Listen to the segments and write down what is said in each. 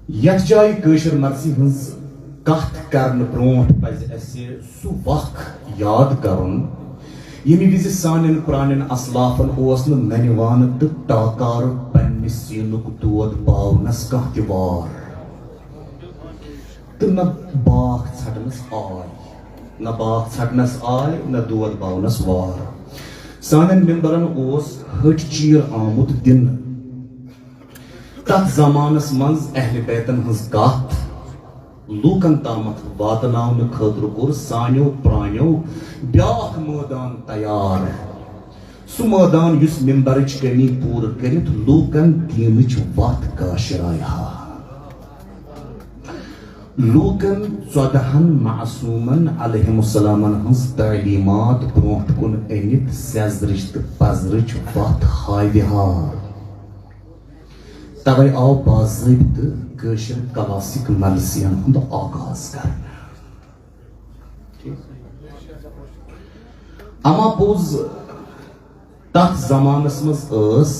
یتھ جایہِ کٲشِر مرثی ہٕنٛز کتھ کرنہٕ برونٛٹھ پزِ اسہِ سُہ وق یاد کرُن ییٚمہِ وِزِ سانٮ۪ن پرٛانٮ۪ن اسلافن اوس نہٕ ننہِ وانہٕ تہٕ ٹاکارٕ پننہِ سیٖنُک دود پاونس کانٛہہ تہِ وار تہٕ نہ باکھ ژھٹنس آے نہ دود پاونس وار سانٮ۪ن ممبرن اوس ۂٹۍ چیٖر آمُت دِنہٕ تتھ زمانس منٛز اہلِ بیتن ہٕنٛز کتھ لوٗکن تامتھ واتناونہٕ خٲطرٕ کوٚر سانیو پرٛانیو بیٛاکھ مٲدان تیار سُہ مٲدان یُس ممبرٕچ کٔمی پوٗرٕ کٔرِتھ لوٗکن دیٖنٕچ وتھ کاشرایہِ ہا لوٗکن 14 معصوٗمن علیہم السلامن ہٕنٛز تعلیٖمات برونٛٹھ کُن أنِتھ سیٚزرٕچ تہٕ پزرٕچ وتھ ہاوِ ہا توے آو باضٲبطہٕ کٲشِر کلاسک مدرسین ہُنٛد آغاز کرنہٕ اما پوٚز تتھ زمانس منٛز ٲس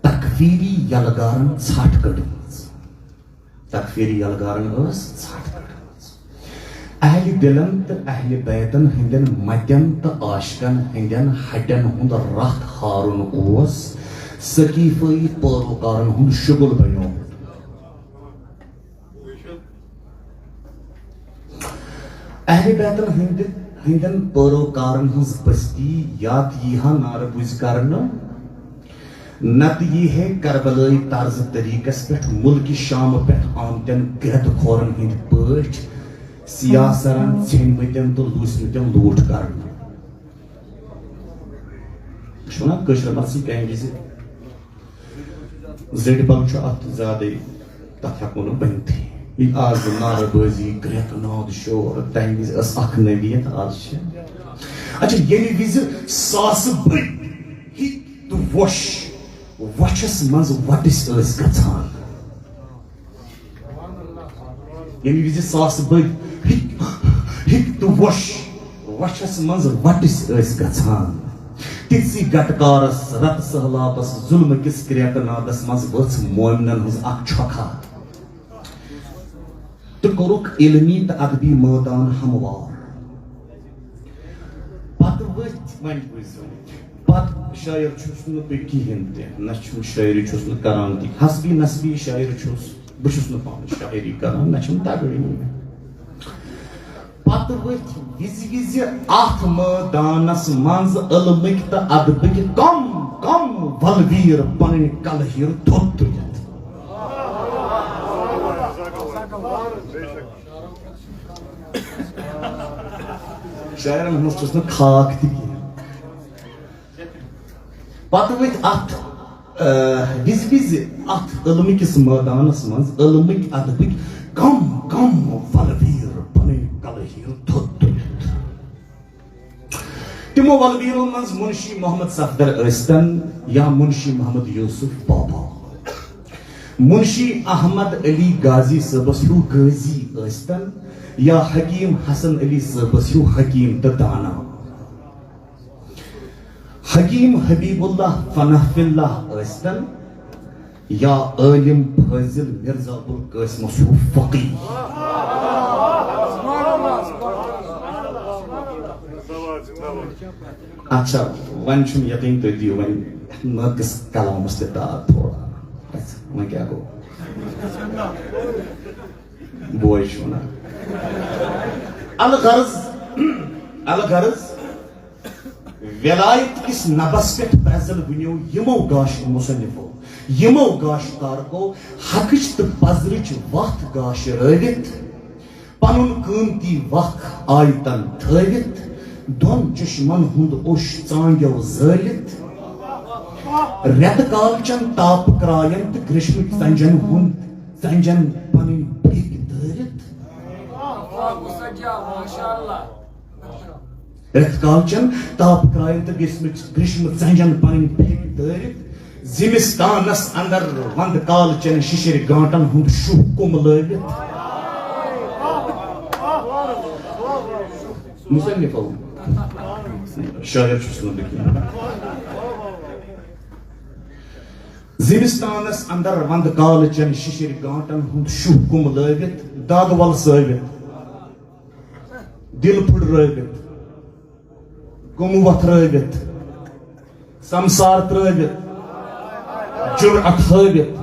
تکفیٖری یلغارن ژھٹھ کٔڑمٕژ اہلِ دلن تہٕ اہلِ بیتن ہٕنٛدٮ۪ن متٮ۪ن تہٕ عاشقن ہٕنٛدٮ۪ن ہٹٮ۪ن ہُنٛد رتھ ہارُن اوس سقیفٲئی پیروکارن ہُنٛد شُگُل بنیومُت اہلِ بیتن ہٕنٛدٮ۪ن پیروکارن ہٕنٛز بستی یا تہٕ یی ہا نعرٕ بٔزۍ کرنہٕ نتہٕ یی ہے کربلٲئی طرزٕ طریٖقس پٮ۪ٹھ مُلکہِ شامہٕ پٮ۪ٹھ آمتٮ۪ن گرٛٮ۪دٕ کھورن ہٕنٛدۍ پٲٹھۍ سیاسرن ژھیٚنمٕتٮ۪ن تہٕ لوٗسمٕتٮ۪ن لوٗٹھ کرنہٕ چھُ نا کٲشِر مرثی کمہِ وِزِ زٔٹۍ بل چھُ اتھ زیادے تتھ ہٮ۪کو نہٕ بٔنتھٕے ییٚلہِ آز نعرٕ بٲزی گرٛٮ۪کہٕ ناد شور تمہِ وِزِ ٲس اکھ نوعیت آز چھِ اچھا ییٚمہِ وِزِ ساسہٕ بٔدۍ ہِتھ تہٕ وۄچھس منٛز وٹٕسۍ ٲسۍ گژھان ییٚمہِ وِزِ ساسہٕ بٔدۍ ہِتھ تہٕ وۄچھس منٛز وٹٕسۍ ٲسۍ گژھان تِژھٕے گٹکارس رتہٕ سہلابس ظُلمہٕ کِس کرٛٮ۪کہٕ نادس منٛز ؤژھ مومنن ہٕنٛز اکھ چھۄکھا تہٕ کوٚرُکھ علمی تہٕ ادبی مٲدان ہموار پتہٕ ؤتھۍ وۄنۍ بوٗزِو پتہٕ شٲعر چھُس نہٕ بہٕ کِہیٖنۍ تہِ نہ چھُم شٲعری چھُس نہٕ کران تہِ حسبی نسبی شٲعر چھُس بہٕ چھُس نہٕ پانہٕ شٲعری کران نہ چھُم تگٲنی پتہٕ ؤتھۍ وِزِ اتھ مٲدانس منٛز علمٕکۍ تہٕ ادبٕکۍ کم ولویٖر پنٕنۍ کلہٕ ہیٖر تھوٚد تُلِتھ شاعرن ہٕنٛز چھُس نہٕ خاک تہِ کینٛہہ پتہٕ ؤتھۍ اتھ وِزِ اتھ علمٕکِس مٲدانس منٛز علمٕکۍ ادبٕکۍ کم ولویٖر پنٕنۍ کلہٕ ہیٖر تھوٚد تُلِتھ تِمو ولویٖرو منٛز منشی محمد صفدر ٲسۍتن یا منشی محمد یوسف بابا منشی احمد علی غازی صٲبس ہیوٗ غازی ٲسۍتن یا حکیم حسن علی صٲبس ہیوٗ حکیم تہٕ دانا حکیم حبیب اللہ فنح اللہ ٲسۍتن یا عٲلم فٲضل مرزا ابوالقاسمس ہیوٗ فقیٖح اچھا وۄنۍ چھُم یقیٖن تُہۍ دِیِو وۄنۍ نٲقص کلامس تہِ داد تھوڑا وۄنۍ کیٛاہ گوٚو بوے چھُ ونان الغرض ولایت کِس نبس پٮ۪ٹھ پرٛزل وٕنیو یِمو گاشہٕ مُصنِفو یِمو گاشہٕ کارکو حقٕچ تہٕ پزرٕچ وتھ گاشرٲوِتھ پنُن قۭمتی وق آیہِ تن تھٲوِتھ دۄن چشمن ہُنٛد اوٚش ژانٛگیو زٲلِتھ رٮ۪تہٕ کالچن تاپہٕ کرٛاین تہٕ گرٛیشمٕکۍ ژنٛجن پنٕنۍ پھیٚکۍ دٲرِتھ رٮ۪تہٕ کالچن تاپہٕ کرٛاین تہٕ گرٛیشمہٕ ژنٛجن پنٕنۍ پھیٚکۍ دٲرِتھ زِمستانس انٛدر ونٛدٕ کالچن شِشِرِ گانٛٹن ہُنٛد شُہ کُم لٲوِتھ مُصنِفو شٲعر چھُس نہٕ بہٕ کینٛہہ زمستانس اندر وند کال چن ششر گانٹن ہند شوہ کم لٲگِتھ دگ ول سٲوِتھ دل پھٕٹرٲوِتھ کُمہٕ وتھ رٲوِتھ سمسار ترٲوِتھ جُرعت ہٲوِتھ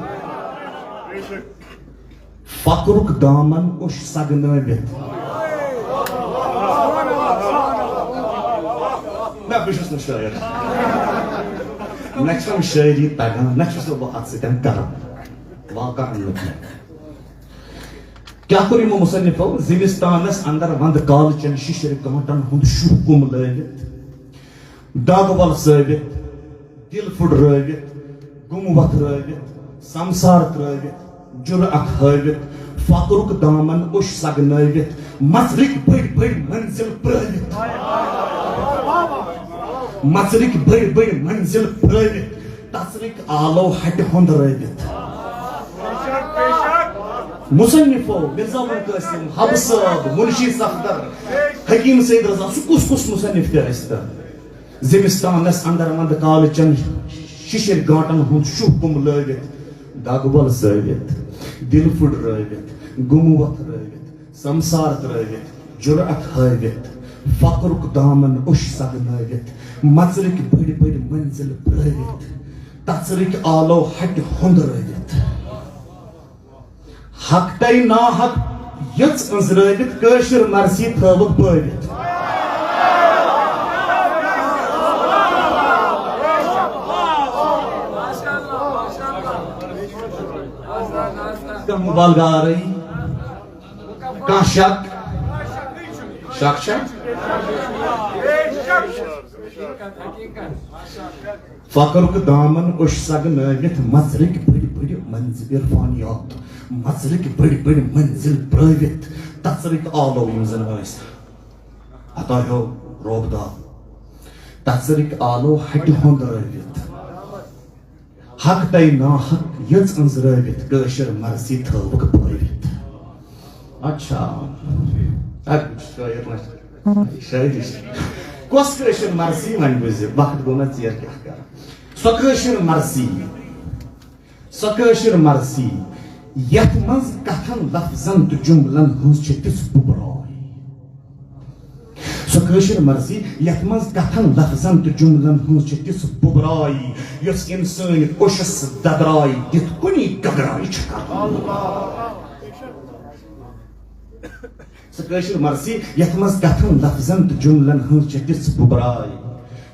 فقرُک دامن اوٚش سگنٲوِتھ نہ بہٕ چھُس نہٕ شٲعر نہ چھم شٲعری تگان نہ چھُس نہٕ بہٕ اتھ سۭتۍ کران واقع اننہٕ کینٛہہ کیا کوٚر یِمو مُصنِفو زمستانس اندر وند کالچن ششر گانٹن ہُنٛد شوہ کُم لٲوِتھ دگ ول سٲوِتھ دل پھٕٹرٲوِتھ گُمہٕ وتھرٲوِتھ سمسار ترٲوِتھ جُرعت ہٲوِتھ فقرُک دامن اوٚش سگنٲوِتھ مژرٕکۍ بٔڑۍ بٔڑۍ منزل پرٲوِتھ مژرٕکۍ بٔڑۍ بٔڑۍ منزل پرٲوِتھ تژرٕکۍ آلو ہٹہِ ہۄندرٲوِتھ مصنفو مرزا قاسم حب صٲب منشی صفدر حکیم سید رضا سُہ کُس کُس مصنف تہِ ٲسۍ تن زمستانس اندر وند کالچن ششر گانٹن ہُنٛد شوہ کُم لٲوِتھ دگ ول سٲوِتھ دل پھٕٹرٲوِتھ گُمہٕ وتھرٲوِتھ سمسار ترٲوِتھ جُرعت ہٲوِتھ فقرُک دامن اوٚش سگنٲوِتھ مژرٕکۍ بٔڑۍ بٔڑۍ منزل پرٲوِتھ تژرٕکۍ آلو ہٹہِ ہۄندرٲوِتھ حق تے ناحق یٔژ أنٛزرٲوِتھ کٲشِر مرثی تھٲوٕکھ بٲوِتھ کانٛہہ بلگارٕے کانٛہہ شک شک چھا فقرُک دامن اوٚش سگنٲوِتھ مژرٕکۍ بٔڑۍ بٔڑۍ منزل عرفانیات مژرٕکۍ بٔڑۍ بٔڑۍ منزل پرٲوِتھ تژرٕکۍ آلو یِم زن ٲسۍ عطا ہیو روب دار تژرٕکۍ آلو ہٹہِ ہۄندرٲوِتھ حق تے ناحق یٔژ أنٛزرٲوِتھ کٲشِر مرثی تھٲوٕکھ بٲوِتھ اچھا شٲعری کۄس کٲشِر مرثی وۄنۍ بوٗزِ وقت گوٚو مےٚ ژیر کیٛاہ کرٕ سۄ کٲشِر مرثی یتھ منٛز کتھن لفظن تہٕ جملن ہٕنٛز چھِ تِژھ بُبراے سۄ کٲشِر مرثی یتھ منٛز کتھن لفظن تہٕ جملن ہٕنٛز چھِ تِژھ بُبراے یۄس انسٲنۍ کوشس ددراے دِتھ کُنی گگراے چھِ کران سۄ کٲشِر مرثی یتھ منٛز کتھن لفظن تہٕ جملن ہٕنٛز چھِ تِژھ بُبراے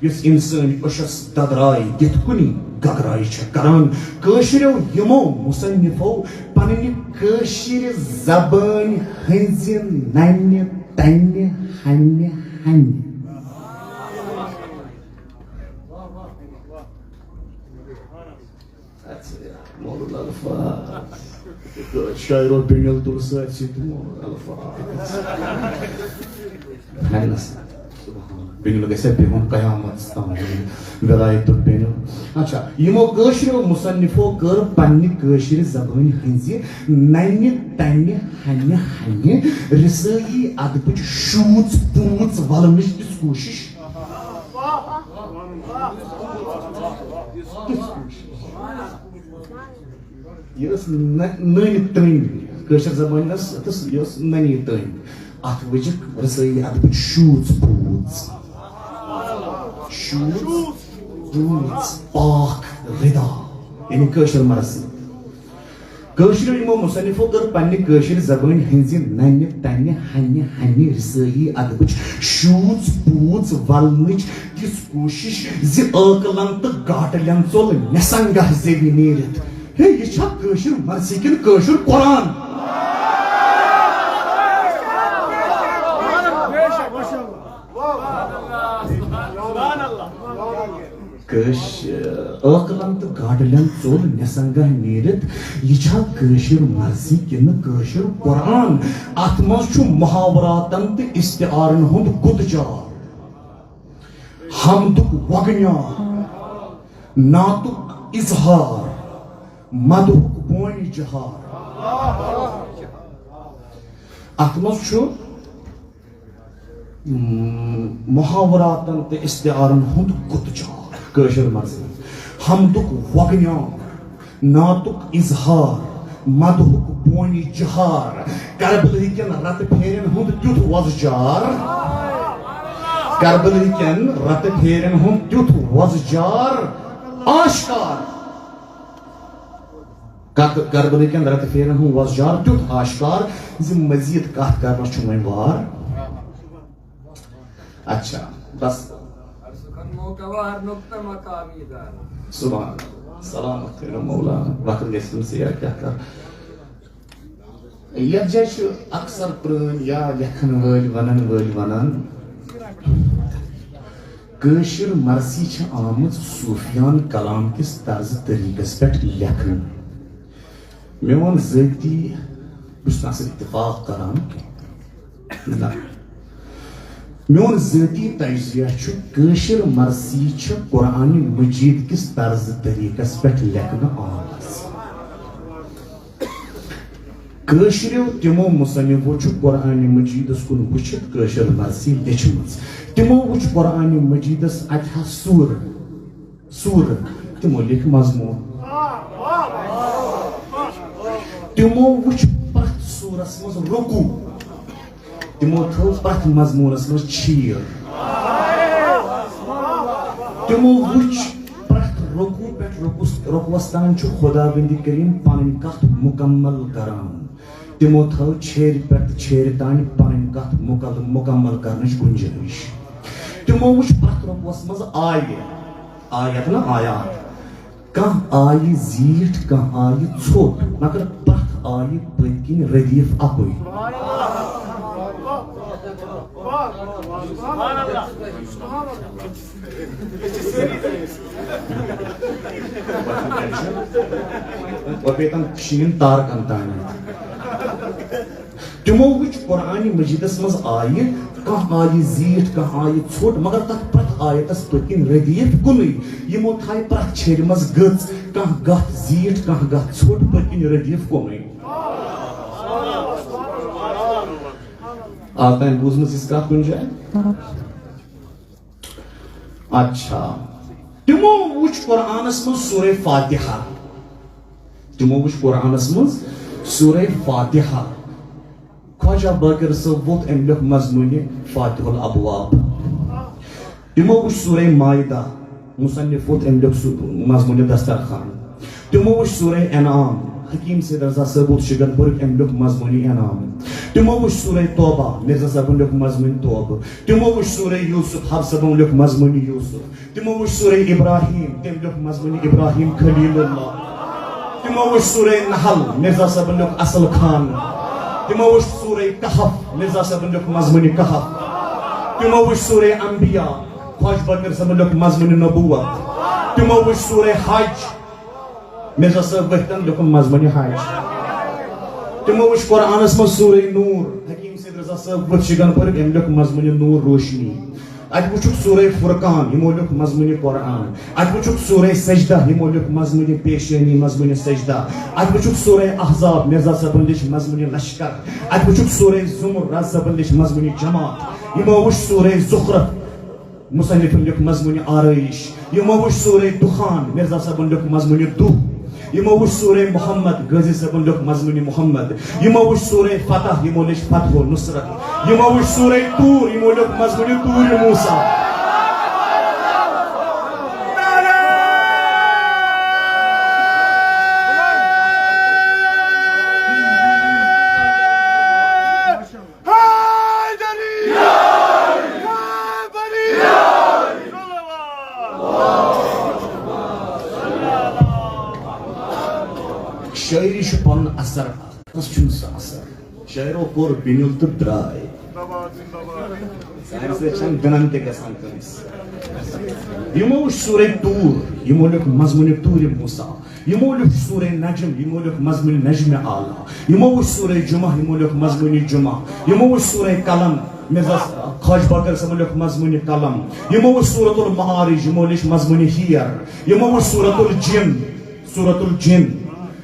یۄس انسٲنۍ کوشس ددراے دِتھ کُنی گگراے چھِ کران کٲشریو یِمو مصنفو پننہِ کٲشِر زبٲنۍ ہٕنٛزِ ننہِ تنہِ ہنہِ ہنہِ مولوٗد الفاظ شاعرو بِنِل تُل سٲرسٕے تہٕ مولوٗد الفاظ بِنِل گژھِ بِہُن قیامتس تام ولایتُک بِنِل اچھا یِمو کٲشریو مصنفو کٔر پننہِ کٲشِر زبٲنۍ ہٕنٛزِ ننہِ تنہِ ہنہِ ہنہِ رِسٲیی ادبٕچ شوٗژ پوٗژ ولنٕچ تِژھ کوٗشش یہ ٲس نٔنۍ تٔنۍ کٲشِر زبٲنۍ ٲس یہِ ٲس نٔنی تٔنۍ اتھ وٕچھِکھ رِسٲیی ادبٕچ شوٗژ پوٗژ پاک ردا یعنی کٲشِر مرثی کٲشریو یِمو مصنفو کٔر پننہِ کٲشِر زبٲنۍ ہٕنٛزِ ننہِ تنہِ ہنہِ ہنہِ رِسٲیی ادبٕچ شوٗژ پوٗژ ولنٕچ تِژھ کوٗشش زِ ٲکلن تہٕ گاٹلٮ۪ن ژوٚل نٮ۪سنگاہ زیوِ نیٖرِتھ ہے یہِ چھا کٲشِر مرثی کِنہٕ کٲشُر قرآن ٲکلن تہٕ گاٹلٮ۪ن ژوٚل نٮ۪سنگاہ نیٖرِتھ یہِ چھا کٲشِر مرثی کِنہٕ کٲشُر قرآن اتھ منٛز چھُ محاوراتن تہٕ استعارن ہُنٛد گُتجار حمدُک وگنیار نعتُک اظہار مدہُک بونہِ جہار اتھ منٛز چھُ محاوراتن تہٕ استعارن ہُنٛد گُتجار کٲشِر مرثی حمدُک وگنیار ناتک اظہار مدہک بونی جہار کربلہ کن رت پھیرن ہند تیُتھ وزجار کربلہ کن رت پھیرن ہند تیُتھ وزجار آشکار کربلہ کن رت پھیرن ہند وزجار تیُتھ آشکار زِ مزید کتھ کرنس چھُ وۄنۍ وار اچھا بس سبحان سلامت مولانا وقت گژھِ ژیر کیٛاہ کر یتھ جایہِ چھُ اکثر پرٛٲنۍ یا لیکھن وٲلۍ ونان کٲشِر مرثی چھِ آمٕژ صوفیان کلام کِس طرزٕ طریٖقس پٮ۪ٹھ لیکھنہٕ میون ذٲتی بہٕ چھُس نہٕ اَتھ سۭتۍ اتفاق کران نہ میون ذٲتی تجزیہ چھُ کٲشِر مرثی چھِ قرآنِ مجیٖد کِس طرزٕ طریٖقس پٮ۪ٹھ لیکھنہٕ آمٕژ کٲشریو تِمو مُصنِفو چھُ قرآنِ مجیٖدس کُن وٕچھِتھ کٲشِر مرثی لیچھمٕژ تِمو وٕچھ قرآنِ مجیٖدس اتہِ حظ سورٕ تِمو لیکھ مضموٗن تِمو وٕچھ پرٛٮ۪تھ سورس منٛز رُکوٗ تِمو تھٲو پرٛٮ۪تھ مضموٗنس منٛز چھیٖر تِمو وٕچھ پرٛٮ۪تھ رُکوٗ پٮ۪ٹھ رُکوس تام چھُ خۄدا بندِ کریم پنٕنۍ کتھ مُکمل کران تِمو تھٲو چھیرِ پٮ۪ٹھ چھیرِ تام پنٕنۍ کتھ مُکمل کرنٕچ گُنجٲیش تِمو وٕچھ پرٛٮ۪تھ رُکوس منٛز آیت نہ آیات کانٛہہ آیہِ زیٖٹھ کانٛہہ آیہِ ژھوٚٹ مگر پرٛٮ۪تھ آیہِ پٔتۍ کِنۍ ردیٖف اکُے شیٖن تارکن تام تِمو وٕچھ قرآنِ مجیٖدس منٛز آیہِ کانٛہہ آیہِ زیٖٹھ کانٛہہ آیہِ ژھوٚٹ مگر تتھ پرٛٮ۪تھ آیتس پٔتۍ کِنۍ ردیٖف کُنُے یِمو تھایہِ پرٛٮ۪تھ چھیرِ منٛز گٔژ کانٛہہ گتھ زیٖٹھ کانٛہہ گتھ ژھوٚٹ پٔتۍ کِنۍ ردیٖف کُنُے آز تام بوٗزمٕژ یِژھ کتھ کُنہِ جایہِ اچھا تِمو وٕچھ قرآنس منٛز سورہ فاتحہ تِمو وٕچھ قرآنس منٛز سورہ فاتحہ خواجہ باقر صٲب ووٚتھ أمۍ لیوٚکھ مضموٗنہِ فاتحُ الابواب تِمو وٕچھ سورہ مائدہ مصنف ووٚتھ أمۍ لیوٚکھ مضموٗنہِ دسترخان تِمو وٕچھ سورہ انعام حکیم سید رضا صٲب ووٚتھ شگن پوٗرٕکۍ أمۍ لیوٚکھ مضموٗنہِ انعام تِمو وٕچھ سورہ توبہ مرزا صٲبن لیوٚکھ مضموٗنہِ توبہ تِمو وٕچھ سورہ یوٗسف حب صٲبن لیوٚکھ مضموٗنہِ یوٗسف تِمو وٕچھ سورہ ابراہیم تٔمۍ لیوٚکھ مضموٗنہِ ابراہیم خلیل اللہ تِمو وٕچھ سورہ نحل مرزا صٲبن لیوٚکھ اصل خان تِمو وٕچھ سورہ کہف مرزا صٲبن لیوٚکھ مضموٗنہِ کہف تِمو وٕچھ سورہ انبیاء خواجہ باقر صٲبن لیوٚکھ مضموٗنہِ نبوت تِمو وٕچھ سورہ حج مرزا صٲب ؤتھۍ لیوٚکھُن مضموٗنہِ حج تِمو وٕچھ قرآنس منٛز سورہ نوٗر حکیم سید رضا صٲب ووٚتھ شگن پوٗرٕکۍ أمۍ لیوٚکھ مضموٗنہِ نوٗر روشنی اتہِ وٕچھُکھ سورہ فرقان یِمو لیوٚکھ مضموٗنہِ قرآن اتہِ وٕچھُکھ سورہ سجدہ یِمو لیوٚکھ مضموٗنہِ پیشٲنی مضموٗنہِ سجدہ اتہِ وٕچھُکھ سورہ احزاب مرزا صٲبن لیچھ مضموٗنہِ لشکر اتہِ وٕچھُکھ سورہ زمر راز صٲبن لیچھ مضموٗنہِ جماعت یِمو وٕچھ سورہ زخرف مصنفن لیوٚکھ مضموٗنہِ آرٲیش یِمو وٕچھ سورہ دُخان مرزا صٲبن لیوٚکھ مضموٗنہِ دُہ یِمو وٕچھ سورہ محمد غازی صٲبن لیوٚکھ مضموٗنہِ محمد یِمو وٕچھ سورہ فتح یِمو لیچھ فتح و نصرت یِمو وٕچھ سورہ طور یِمو لیوٚکھ مضموٗنہِ طورِ موسیٰ شاعری چھُ پنُن اثر اتس چھُنہٕ سُہ اثر شاعرو کوٚر بِنیُل تہٕ درٛاے سانہِ سۭتۍ چھنہٕ بِنن تہِ گژھان کٲنٛسہِ یِمو وٕچھ سورہ طور یِمو لیوٚکھ مضموٗنہِ طورِ موسیٰ یِمو لیوٚکھ سورہ نجم یِمو لیوٚکھ مضموٗنہِ نجمِ اعلیٰ یِمو وٕچھ سورہ جمعہ یِمو لیوٚکھ مضموٗنہِ جمعہ یِمو وٕچھ سورہ قلم مرزا خواجہ باقر صٲبن لیوٚکھ مضموٗنہِ قلم یِمو وٕچھ سورۃ المعارج یِمو لیچھ مضموٗنہِ ہیر یِمو وٕچھ سورۃ الجن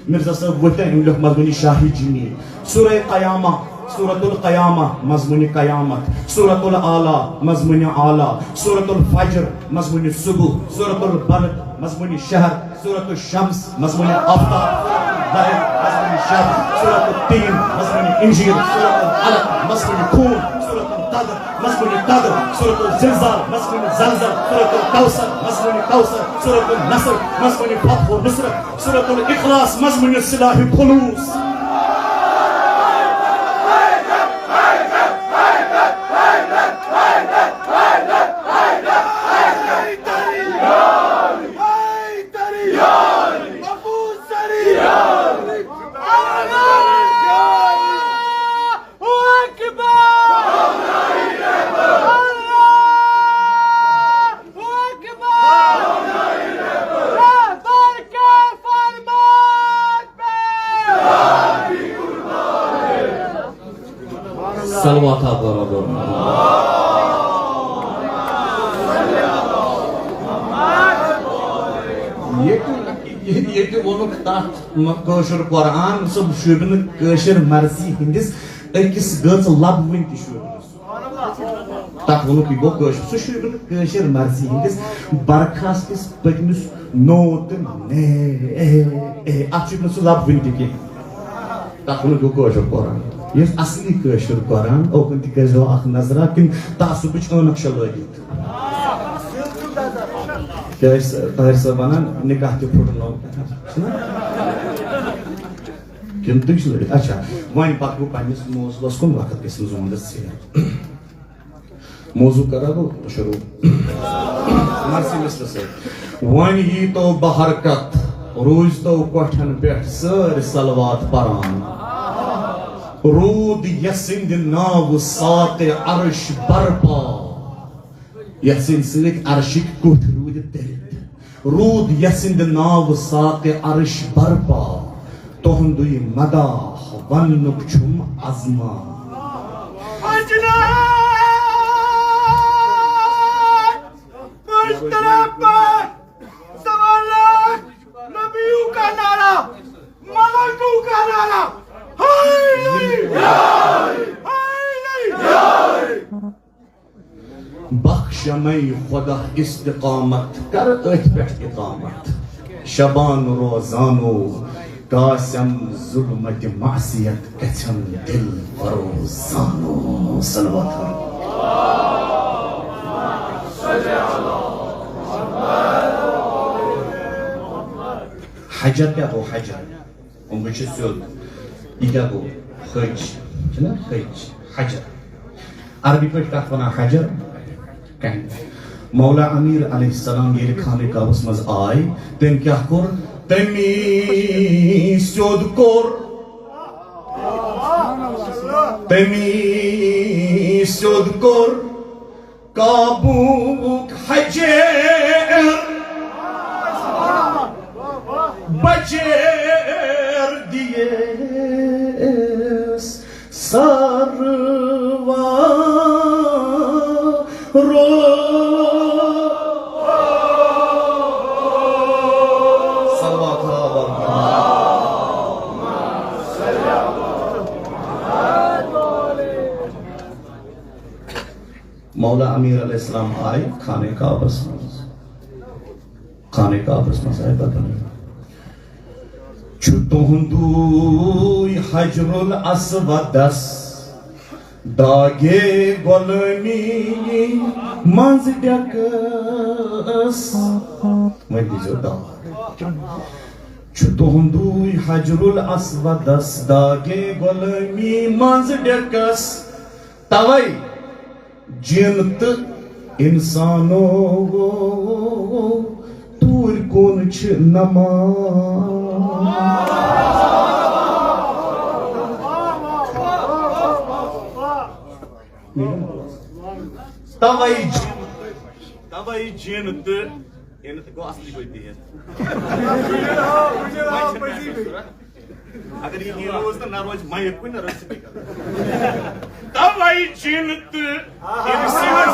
مرزا صٲب ؤتھۍ أمۍ لیوٚکھ مضموٗنہِ شاہِ جمیٖل سورہ قیامہ سورة القیامہ مضمون قیامت، سورة العالی مضمون اعلیٰ، سورة الفجر مضمون صبح، سورة البلد مضمون شہر، سورة الشمس مضمون آفتاب، مضمون شب، سورة التین مضمون انجیل، سورة العلق مضمون خون، سورة القدر مضمون قدر، سورة الزلزال مضمون زلزل، سورة الکوثر مضمون کوثر، سورة النصر مضمون فتح و نصرت، سورة الاخلاص مضمون سلاح خلوص. صلوات برابر یہ وونک تات کٲشُر قرآن سُہ شوٗبہِ نہٕ کٲشِر مرضی ہندس أکِس گٔژ لب وٕنۍ تہِ شوٗبہِ نہٕ تتھ وونُک یہِ گوٚو کٲشُر سُہ شوٗبہِ نہٕ کٲشِر مرضی ہندس برخاست کِس پٔتمِس نو تہٕ نے اتھ شوٗبہِ نہٕ سُہ لب وٕنۍ تہِ کینٛہہ تتھ وونُک گوٚو کٲشُر قرآن. یُس اصلی کٲشُر قرآن اوکُن تہِ کٔرۍزیو اکھ نظرا کِنہٕ تعصُبٕچ عٲنکھ چھےٚ لٲگِتھ. کیٛاہ ٲسۍ طاہر صٲب ونان نکاح تہِ پھُٹنو چھُنا کِنہٕ تُہۍ چھِو لٲگِتھ. اچھا وۄنۍ پکہٕ بہٕ پننِس موضوٗعس کُن وقت گژھِ نہٕ زونٛدس ژیر. موضوٗع کرا بہٕ شروٗع مرثی مِثلہٕ سۭتۍ. وۄنۍ ییٖتو بحرکت روٗزتو کۄٹھٮ۪ن پٮ۪ٹھ سٲرۍ صلوات پران روٗد یسٕنٛدِ ناوٕ ساقہِ عرش برپا یتھ سٕنٛدِ سۭتۍ عرشٕکۍ کُٹھ روٗدِ دٔرِتھ روٗد یسٕنٛدِ ناوٕ ساقہِ عرش برپا تُہُنٛدُے مداح وننُک چھُم عزما. بخشمے خدا استقامت کر أتھۍ پٮ۪ٹھ اقامت شبان روزانو قاسم ظلمت معصیت گژھن دل فروزانو. صلوات حجر کیا گو حجر وۄنۍ چھُ سیوٚد یہِ کیٛاہ گوٚو حج چھُنا حج حجر عربی پٲٹھۍ کتھ ونان حجر مولا امیر علیہ السلام ییٚلہِ خانہ کعبس منٛز آے تٔمۍ کیٛاہ کوٚر تٔمی سیوٚد کوٚر تٔمی سیوٚد کوٚر کعبُک حجر بچیر دیس ساروا رو مولا امیر علیہ السلام آئے خانہ کعبس مز آئے بدل چھُ تُہُنٛدُے حجر الاسودس داگے غلٲمی منٛز ڈیٚکس وۄنۍ دیٖزیو داغ چھُ تُہُنٛدُے حجر الاسودس داگے غلٲمی منٛز ڈیٚکس توے جن تہٕ اِنسانو توٗرۍ کُن چھِ نمان توے جن تہٕ گوٚو اصلی پٲٹھۍ اگر یہ روز تو نہ روز مائک کو نہ روز سپیکر توائی جنت انسان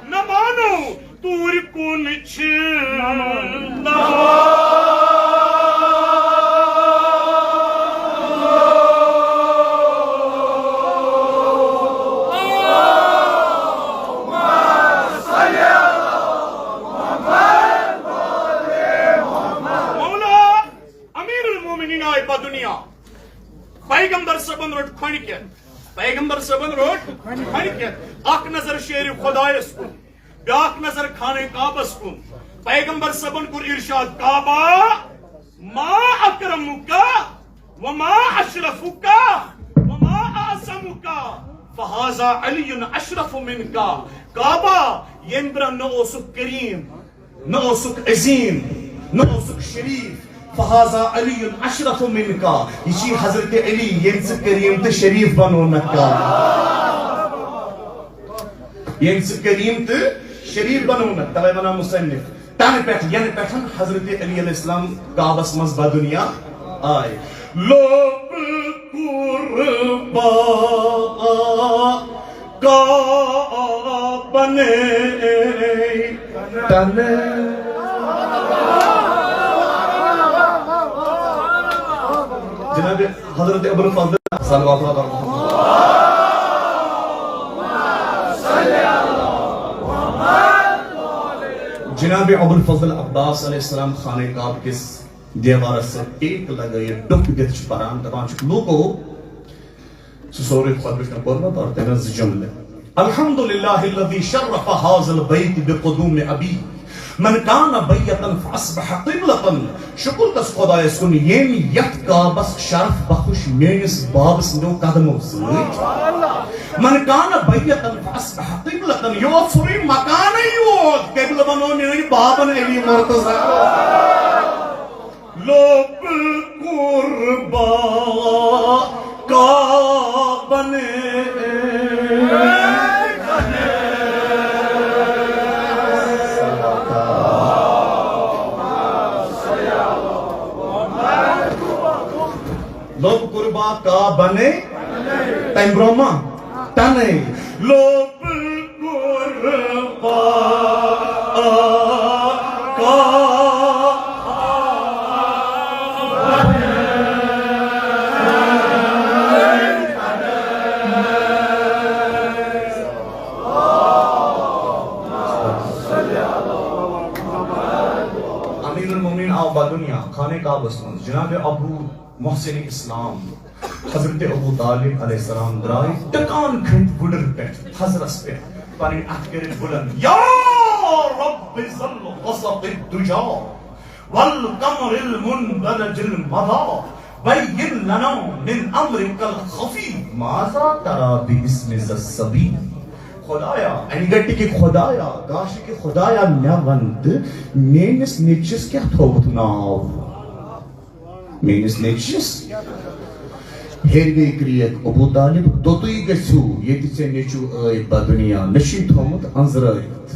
نہ مانو تور کن چھ دنیا پیغمبر صبن روٹ کھنڈکت پیغمبر صبن روٹ کھنڈکت اخ نظر شیر خدایس کن بیاکھ نظر خانہ کعبس کن پیغمبر صبن کور ارشاد کعبہ ما اکرمک وما اشرفک وما اعظمک فہذا علی اشرف منک کعبہ یم برا نہ اوسک کریم نہ اوسک عظیم نہ اوسک شریف فہذا علی اشرف منک یہ حضرت علی یم سے کریم تو شریف بنونک یم سے کریم تو شریف بنونک توے ونا مصنف تن پہ ین پہ حضرت علی علیہ السلام کعبس مز بدنیا آئے لوب قربا کعبنے تن جناب حضرت ابو الفضل صلوات اللہ علیہ وسلم جناب ابو الفضل عباس علیہ السلام خانہ کعبہ کس دیوار سے ایک لگائے ڈک دت پران دپان لوگو سورہ خطبہ کا پڑھنا پڑھتے ہیں جملے الحمدللہ الذی شرف هذا البیت بقدوم ابی من کان بیتا فاصبح قبلتا شکر تس خدا سن یم یت کعبس شرف بخش میس بابس نو قدمو سۭتۍ من کان بیتا فاصبح قبلتا یو فری مکان یوت قبل بنو میٲنۍ بابن علی مرتضی لوب قربا کعبنے لوب قربا کعبنے تیم برہما تنے لوب قربا دنیا خانہ کعبہ جناب ابو محسن اسلام حضرت ابو طالب علیہ السلام درائے ٹکان کھنڈ بڑر پیٹھ حضرت پہ پانی اٹکرت بلند یا رب ظل غسق الدجا والقمر المنبلج المضا بین لنا من امرک الخفی ماذا ترا باسم الصبی خدایا انگٹی کی خدایا گاشی کی خدایا نیوند مینس نیچس کیا تھوت ناو مینس نیچس پھر گئی کریت ابو طالب دوتوی گسو یہ تیسے نیچو آئی بدنیا نشی تھومت انزرائیت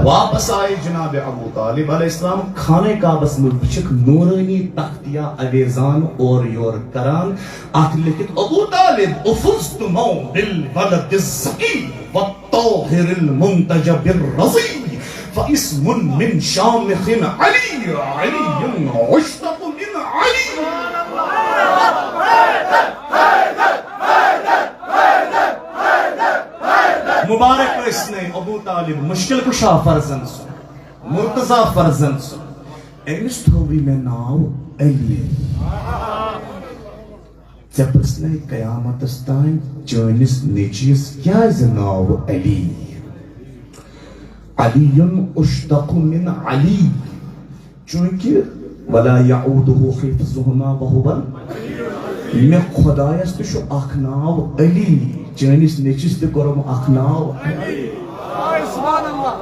واپس آئے جناب ابو طالب علیہ السلام خانہ کعبہ میں بچک نورانی تختیا عویزان اور یور کران آت لکھت ابو طالب افزتمو بالولد الزکی والطاہر المنتجب الرضی فاسم من شامخ علی علی عشتق من علی مبارک اس نے ابو طالب مشکل کشا فرزند سن مرتضی فرزند سن امس تھوی میں ناو علی ژپس نے قیامت استائن چانس نیچیس کیا ناو علی علی اشتق من علی چونکہ ولا يعوده حفظهما وهو میں خدایس تشو اخ ناو علی چانس نیچس تہ کرم اخ ناو علی سبحان اللہ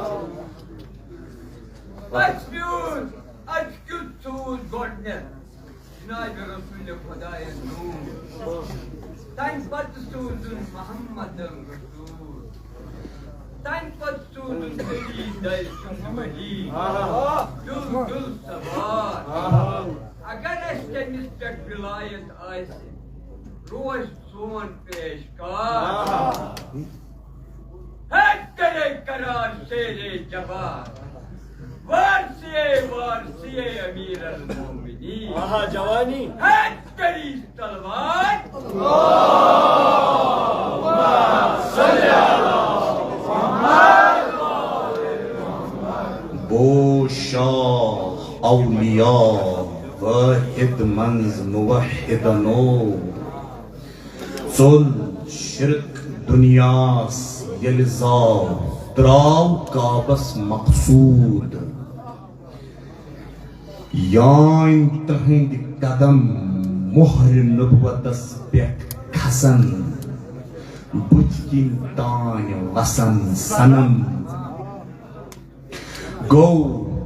اچھیون اچھکیون چون گوڑنیت جناب رسول خدای نور تین پت سوزن محمد رسول تین پت سوزن سید شمالی دل دل سوار اگر اس تمس پہ ولایت آسہ روز سون پیشکار ہے کرے قرار شیر جبار وارسی امیر المومنین جوانی ہے کری تلوار بو شاہ اولیاء و واحد منز موحدنو ژول شرک دنیاس یل زاو تراو کابس مقصود یان تہند قدم مہر نبوتس پیٹھ کھسن بُتھ کن تان وسن سنم گو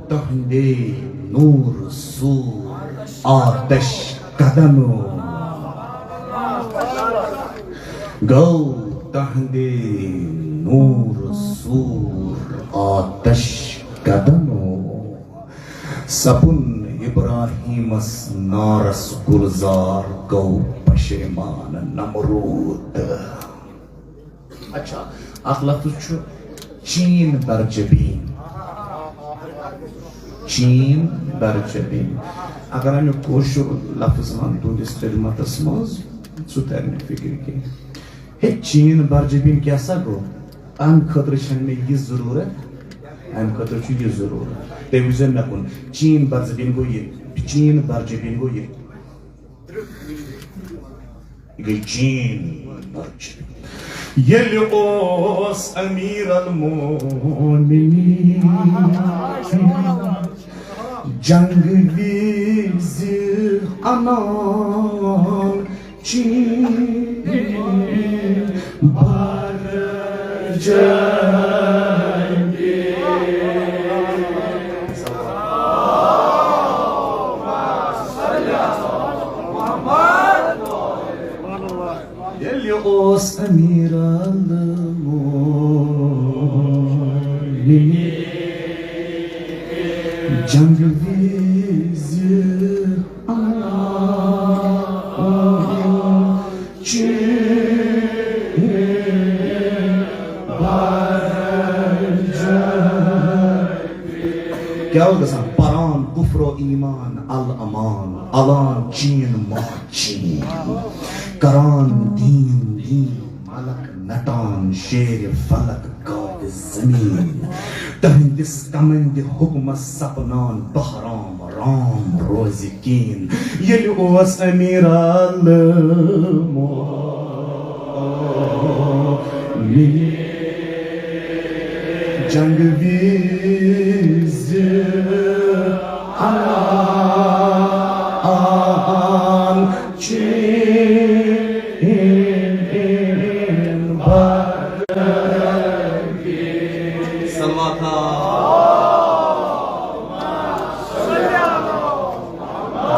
تہندے نور سور آتش قدمو گو تہندے نور سور آتش قدمو سپن ابراہیمس نارس گلزار گو پشیمان نمرود. اچھا اخ لفظ چھو چین برجبین. چین برجبین اگر ہمیں کوشر لفظ ون تہندس خدمتس مز سہ تر مے فکر کی ہے چین برجبین کیسا گو ام خاطر چھن مے یہ ضرورت ام خاطر چھ یہ ضرورت تم وزن مے کن چین برجبین گو یہ چین برجبین گو یہ گئی چین برجبین یل اوس امیر المومنین جنگ ویز انان چین بر جنگی یل اوس امیر المومنین جنگ ویز انان چین بر جنگی. کیا ہوگا سا پران کفر و ایمان الامان الان چین ما چین کران دین دین ملک نٹان شیر فلک گاو زمین تہندس کمند حکمس سپنان بہرام رام روزکین یل اوس امیر المومنین جنگ ویز انان چین برگی. صلوات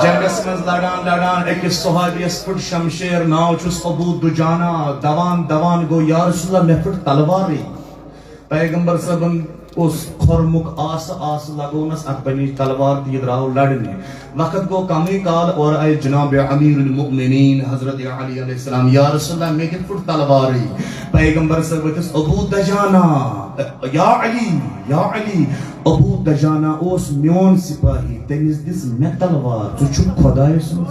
جنگس مز لڑان لڑان اکس صحابیس پھٹ شمشیر ناو چھس ابو دجانہ دوان دوان گو یا رسول اللہ میں پھٹ تلواری پیغمبر صاحبن اس خرمک آس آس لگونس ات بنی تلوار تیر راو لڑنے وقت کو کمی کال اور آئے جناب امیر المؤمنین حضرت علی علیہ السلام یا رسول اللہ میں کت پھٹ تلواری پیغمبر صاحب ابو دجانہ یا علی ابو دجانہ اس میون سپاہی تمس دس میں تلوار تو چھو خدای سن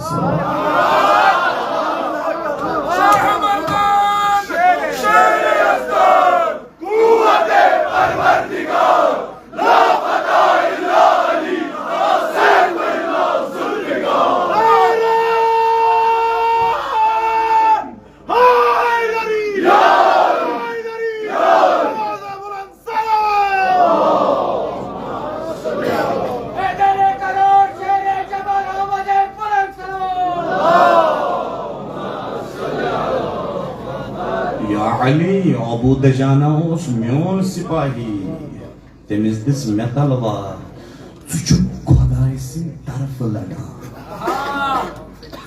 علی ابو دجانہ اس میون سپاہی تمس دس میں تلوار ژٕ خدای سٕنٛدِ طرفہٕ لڑان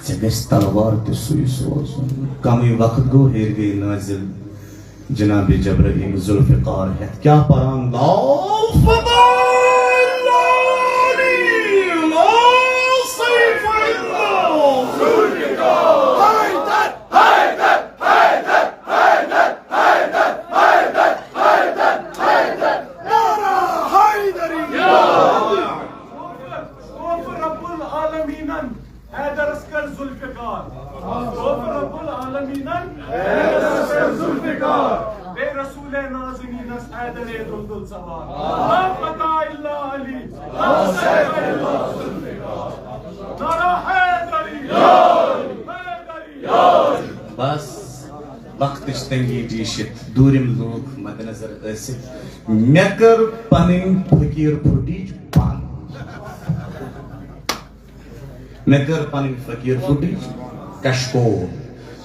ژےٚ گژھِ تلوار تہِ سُے سوزُن. کمٕے وقت گوٚو ہیٚرِ گٔے نٲزِل جناب جبرائیل ذوالفقار ہیٚتھ کیٛاہ پران لا فتح الا علی لا سیف الا ذوالفقار. بس وقت تنگی ٹیشت دورم لوگ مد نظر ٲسِتھ مےٚ کٔر پنٕنۍ فقیٖر فُٹیج بنٛد مےٚ کٔر پنٕنۍ فقیٖر فُٹیج کشکول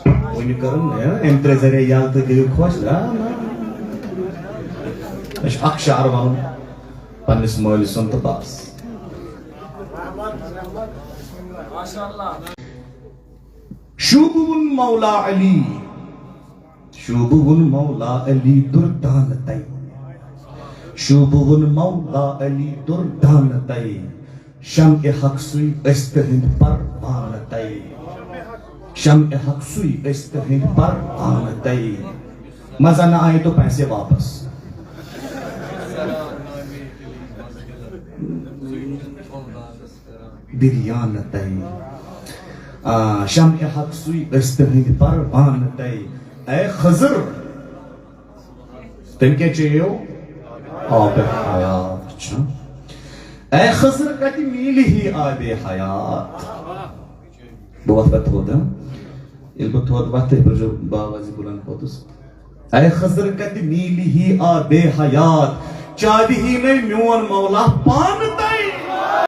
وۄنۍ کٔرٕن أمۍ ترٛٲے ذریعہ یلہٕ تہٕ گٔیِو خۄش مےٚ چھُ اکھ شعر ونُن پننِس مٲلۍ سُنٛد تہٕ بس شوٗبوُن مولا علی شوٗبوُن مولا علی دُردان تَے شوٗبوُن مولا علی دُردان تَے شمع حق سُے أسۍ تٕہٕنٛدۍ پروانہٕ تَے شمع حق سُے أسۍ تٕہٕنٛدۍ پروانہٕ تَے مزہ نہ آئے تو پیسے واپس بریان تَے شمع حق سُے أسۍ تٕہٕنٛدۍ پروانہٕ تَے اے خضر تٔمۍ کیٛاہ چیٚیو آبِ حیات چھُ اے خضر کتہِ میلہِ ہی آبِ حیات بہٕ وتھٕ پتہٕ تھوٚد ییٚلہِ بہٕ تھوٚد وتھٕ تُہۍ بوٗزِو باوازِ بُلند پوٚتُس اے خضر کتہِ میلہِ ہی آبِ حیات چابہِ ہی نَے میون مولا پانہٕ